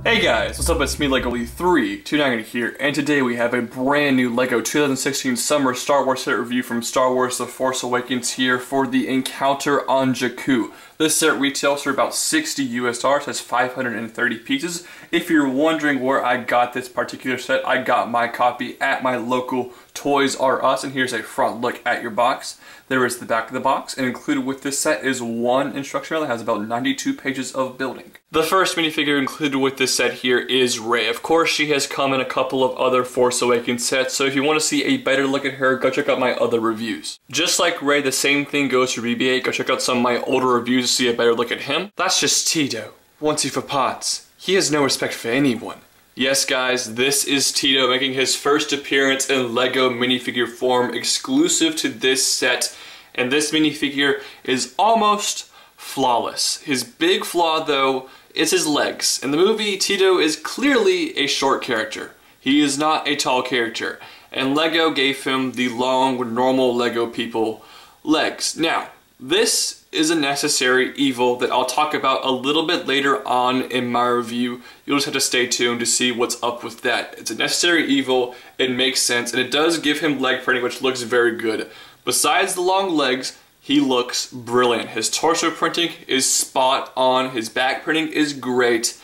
Hey guys, what's up? It's me, LEGO329 here, and today we have a brand new LEGO 2016 Summer Star Wars set review from Star Wars The Force Awakens here for the Encounter on Jakku. This set retails for about $60 US, has 530 pieces. If you're wondering where I got this particular set, I got my copy at my local Toys R Us, and here's a front look at your box. There is the back of the box, and included with this set is one instruction manual that has about 92 pages of building. The first minifigure included with this set here is Rey. Of course, she has come in a couple of other Force Awakens sets, so if you want to see a better look at her, go check out my other reviews. Just like Rey, the same thing goes for BB-8. Go check out some of my older reviews to see a better look at him. That's just Tito. Once he for pots, he has no respect for anyone. Yes guys, this is Tito making his first appearance in LEGO minifigure form exclusive to this set, and this minifigure is almost flawless. His big flaw though is his legs. In the movie, Tito is clearly a short character. He is not a tall character, and LEGO gave him the long, normal LEGO people legs. Now, this is a necessary evil that I'll talk about a little bit later on in my review. You'll just have to stay tuned to see what's up with that. It's a necessary evil, it makes sense, and it does give him leg printing, which looks very good. Besides the long legs, he looks brilliant. His torso printing is spot on, his back printing is great,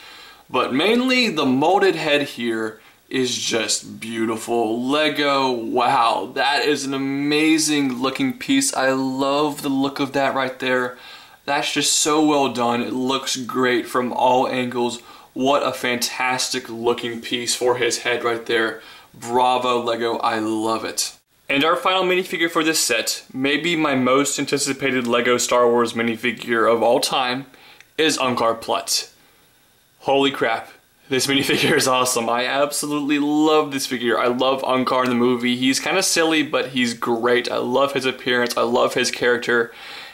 but mainly the molded head here is just beautiful. LEGO, wow, that is an amazing looking piece. I love the look of that right there. That's just so well done. It looks great from all angles. What a fantastic looking piece for his head right there. Bravo, LEGO, I love it. And our final minifigure for this set, maybe my most anticipated LEGO Star Wars minifigure of all time, is Unkar Plutt. Holy crap. This minifigure is awesome. I absolutely love this figure. I love Unkar in the movie. He's kind of silly, but he's great. I love his appearance. I love his character.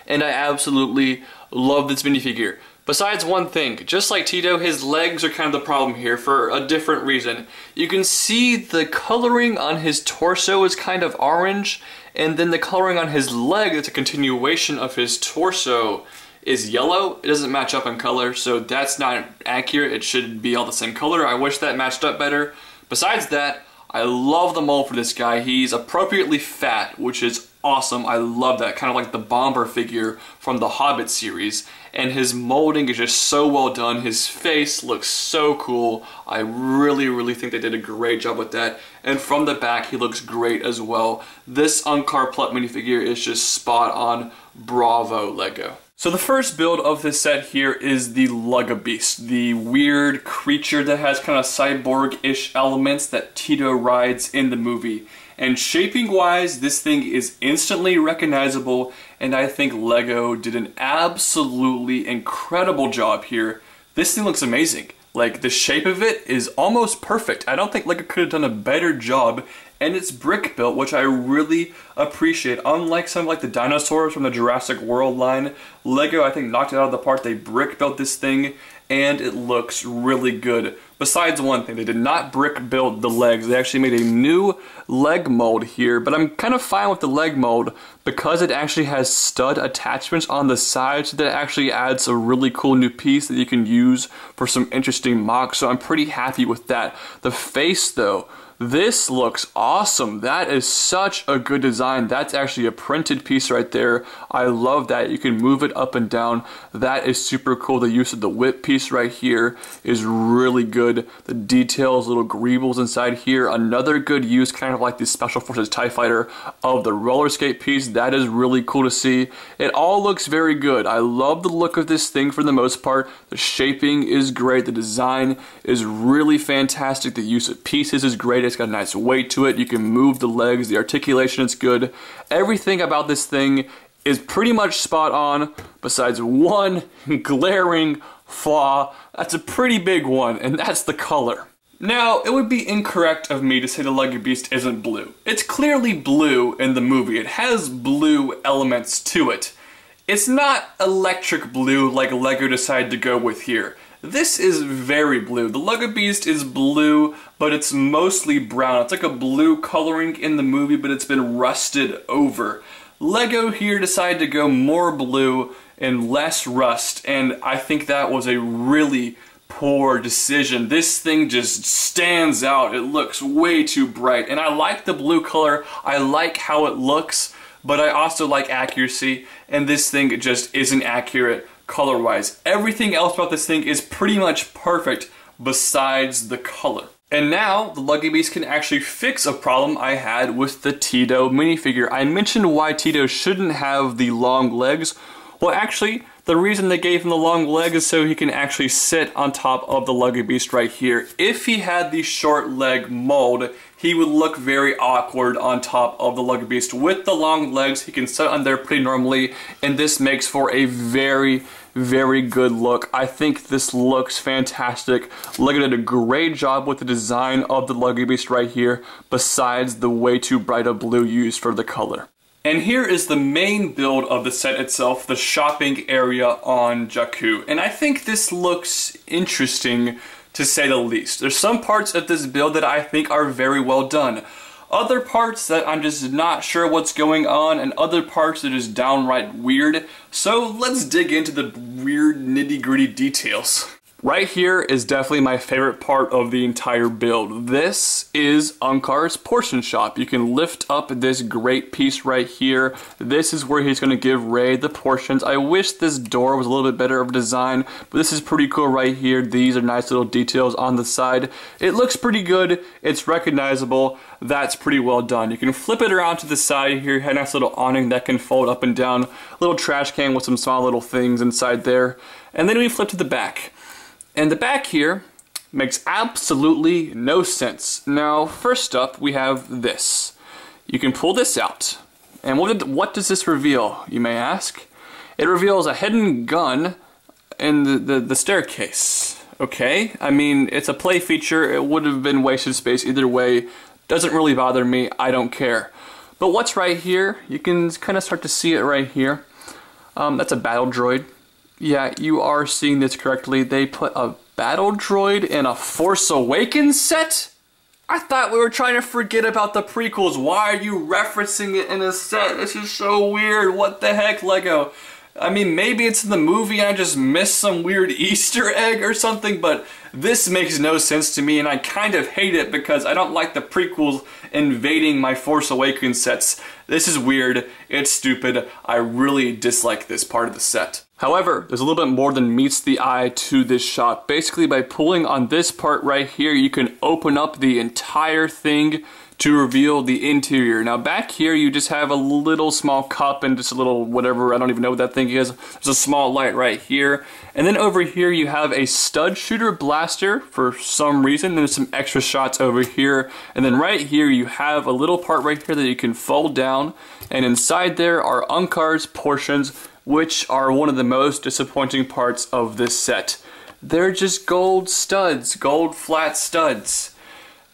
And I absolutely love this minifigure. Besides one thing, just like Tito, his legs are kind of the problem here for a different reason. You can see the coloring on his torso is kind of orange, and then the coloring on his leg, that's a continuation of his torso, is yellow. It doesn't match up in color, so that's not accurate. It should be all the same color. I wish that matched up better. Besides that, I love the mold for this guy. He's appropriately fat, which is awesome. I love that, kind of like the Bomber figure from the Hobbit series. And his molding is just so well done. His face looks so cool. I really think they did a great job with that. And from the back, he looks great as well. This Unkar Plutt minifigure is just spot on. Bravo, LEGO. So the first build of this set here is the Lugabeast, the weird creature that has kind of cyborg-ish elements that Tito rides in the movie. And shaping-wise, this thing is instantly recognizable, and I think LEGO did an absolutely incredible job here. This thing looks amazing. Like, the shape of it is almost perfect. I don't think LEGO could have done a better job, and it's brick built, which I really appreciate. Unlike some like the dinosaurs from the Jurassic World line, LEGO I think knocked it out of the park. They brick built this thing, and it looks really good. Besides one thing, they did not brick build the legs. They actually made a new leg mold here, but I'm kind of fine with the leg mold because it actually has stud attachments on the side, so that actually adds a really cool new piece that you can use for some interesting mocks, so I'm pretty happy with that. The face though, this looks awesome. That is such a good design. That's actually a printed piece right there. I love that. You can move it up and down. That is super cool. The use of the whip piece right here is really good. The details, little greebles inside here. Another good use, kind of like the Special Forces TIE Fighter, of the roller skate piece. That is really cool to see. It all looks very good. I love the look of this thing for the most part. The shaping is great. The design is really fantastic. The use of pieces is great. It's got a nice weight to it. You can move the legs. The articulation is good. Everything about this thing is pretty much spot on, besides one glaring flaw. That's a pretty big one, and that's the color. Now, it would be incorrect of me to say the Lugabeast isn't blue. It's clearly blue in the movie. It has blue elements to it. It's not electric blue like LEGO decided to go with here. This is very blue. The Lugabeast is blue, but it's mostly brown. It's like a blue coloring in the movie, but it's been rusted over. LEGO here decided to go more blue and less rust, and I think that was a really poor decision. This thing just stands out. It looks way too bright. And I like the blue color. I like how it looks, but I also like accuracy. And this thing just isn't accurate color-wise. Everything else about this thing is pretty much perfect besides the color. And now, the Luggy Beast can actually fix a problem I had with the Tito minifigure. I mentioned why Tito shouldn't have the long legs. Well, actually, the reason they gave him the long leg is so he can actually sit on top of the Luggy Beast right here. If he had the short leg mold, he would look very awkward on top of the Luggy Beast. With the long legs, he can sit on there pretty normally, and this makes for a very, very good look. I think this looks fantastic. Lego did a great job with the design of the Luggy Beast right here, besides the way too bright a blue used for the color. And here is the main build of the set itself, the shopping area on Jakku. And I think this looks interesting, to say the least. There's some parts of this build that I think are very well done. Other parts that I'm just not sure what's going on, and other parts that are just downright weird. So let's dig into the weird nitty-gritty details. Right here is definitely my favorite part of the entire build. This is Unkar's portion shop. You can lift up this great piece right here. This is where he's going to give Rey the portions. I wish this door was a little bit better of a design, but this is pretty cool right here. These are nice little details on the side. It looks pretty good. It's recognizable. That's pretty well done. You can flip it around to the side here. You have a nice little awning that can fold up and down. A little trash can with some small little things inside there. And then we flip to the back. And the back here makes absolutely no sense. Now, first up, we have this. You can pull this out. And what does this reveal, you may ask? It reveals a hidden gun in the staircase. Okay, I mean, it's a play feature. It would have been wasted space either way. Doesn't really bother me. I don't care. But what's right here? You can kind of start to see it right here. That's a battle droid. Yeah, you are seeing this correctly. They put a battle droid in a Force Awakens set? I thought we were trying to forget about the prequels. Why are you referencing it in a set? This is so weird. What the heck, Lego? I mean, maybe it's in the movie and I just missed some weird Easter egg or something, but this makes no sense to me, and I kind of hate it because I don't like the prequels invading my Force Awakens sets. This is weird. It's stupid. I really dislike this part of the set. However, there's a little bit more than meets the eye to this shop. Basically, by pulling on this part right here, you can open up the entire thing to reveal the interior. Now back here you just have a little small cup and just a little whatever, I don't even know what that thing is. There's a small light right here. And then over here you have a stud shooter blaster for some reason. There's some extra shots over here. And then right here you have a little part right here that you can fold down. And inside there are Unkar's portions, which are one of the most disappointing parts of this set. They're just gold studs, gold flat studs.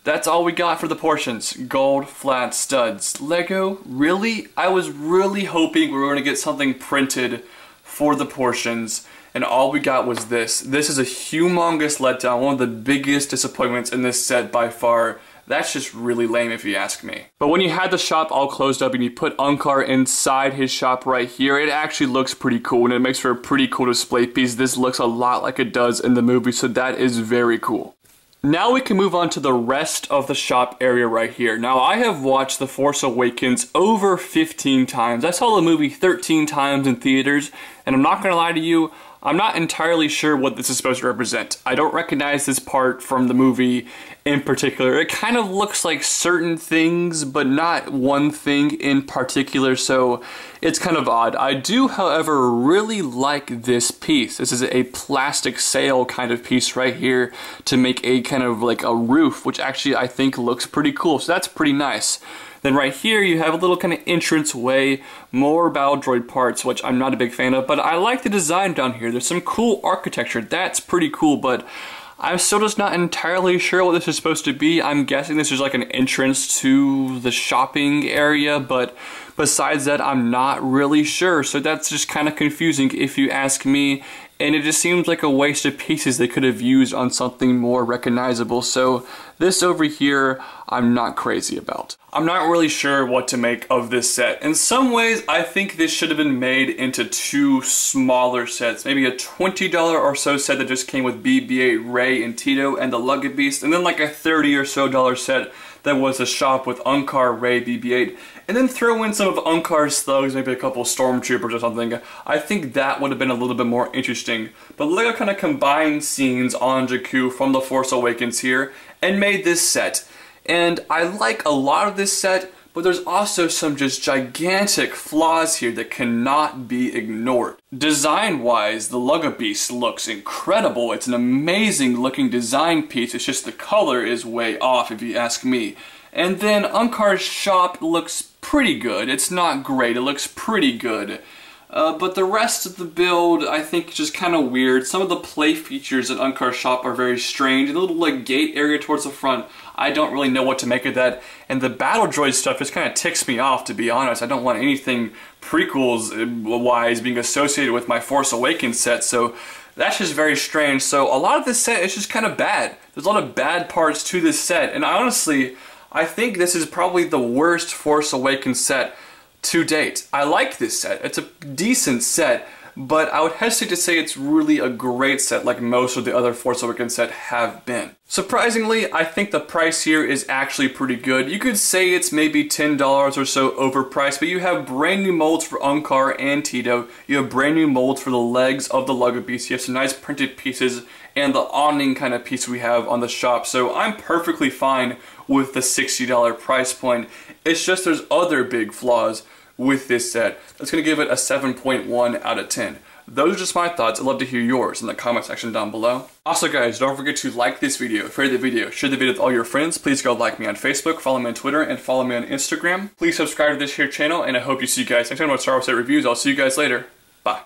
That's all we got for the portions. Gold flat studs. Lego, really? I was really hoping we were going to get something printed for the portions, and all we got was this. This is a humongous letdown, one of the biggest disappointments in this set by far. That's just really lame if you ask me. But when you had the shop all closed up and you put Unkar inside his shop right here, it actually looks pretty cool, and it makes for a pretty cool display piece. This looks a lot like it does in the movie, so that is very cool. Now we can move on to the rest of the shop area right here. Now I have watched The Force Awakens over 15 times. I saw the movie 13 times in theaters, and I'm not gonna lie to you, I'm not entirely sure what this is supposed to represent. I don't recognize this part from the movie in particular. It kind of looks like certain things, but not one thing in particular, so it's kind of odd. I do, however, really like this piece. This is a plastic sail kind of piece right here to make a kind of like a roof, which actually I think looks pretty cool, so that's pretty nice. Then right here you have a little kind of entrance way, more battle droid parts, which I'm not a big fan of, but I like the design down here. There's some cool architecture. That's pretty cool, but I'm still just not entirely sure what this is supposed to be. I'm guessing this is like an entrance to the shopping area, but besides that, I'm not really sure. So that's just kind of confusing if you ask me. And it just seems like a waste of pieces they could have used on something more recognizable. So this over here, I'm not crazy about. I'm not really sure what to make of this set. In some ways, I think this should have been made into two smaller sets. Maybe a $20 or so set that just came with BB-8 Rey and Tito and the Lugga Beast, and then like a $30 or so set that was a shop with Unkar, Rey, BB-8, and then throw in some of Unkar's thugs, maybe a couple stormtroopers or something. I think that would have been a little bit more interesting. But LEGO kind of combined scenes on Jakku from The Force Awakens here and made this set. And I like a lot of this set, but there's also some just gigantic flaws here that cannot be ignored. Design-wise, the Lugga Beast looks incredible. It's an amazing looking design piece. It's just the color is way off if you ask me. And then Unkar's shop looks pretty good. It's not great, it looks pretty good. But the rest of the build, I think, is just kind of weird. Some of the play features at Unkar's shop are very strange. The little like gate area towards the front, I don't really know what to make of that. And the battle droid stuff just kind of ticks me off, to be honest. I don't want anything prequels-wise being associated with my Force Awakens set, so that's just very strange. So a lot of this set is just kind of bad. There's a lot of bad parts to this set, and honestly, I think this is probably the worst Force Awakens set to date. I like this set. It's a decent set, but I would hesitate to say it's really a great set like most of the other Force Awakens set have been. Surprisingly, I think the price here is actually pretty good. You could say it's maybe $10 or so overpriced, but you have brand new molds for Unkar and Tito. You have brand new molds for the legs of the Lugga Beast. You have some nice printed pieces and the awning kind of piece we have on the shop. So I'm perfectly fine with the $60 price point. It's just there's other big flaws with this set. That's going to give it a 7.1 out of 10. Those are just my thoughts. I'd love to hear yours in the comment section down below. Also guys, don't forget to like this video, share the video, share the video with all your friends. Please go like me on Facebook, follow me on Twitter, and follow me on Instagram. Please subscribe to this here channel, and I hope you see you guys next time with Star Wars Set Reviews. I'll see you guys later. Bye.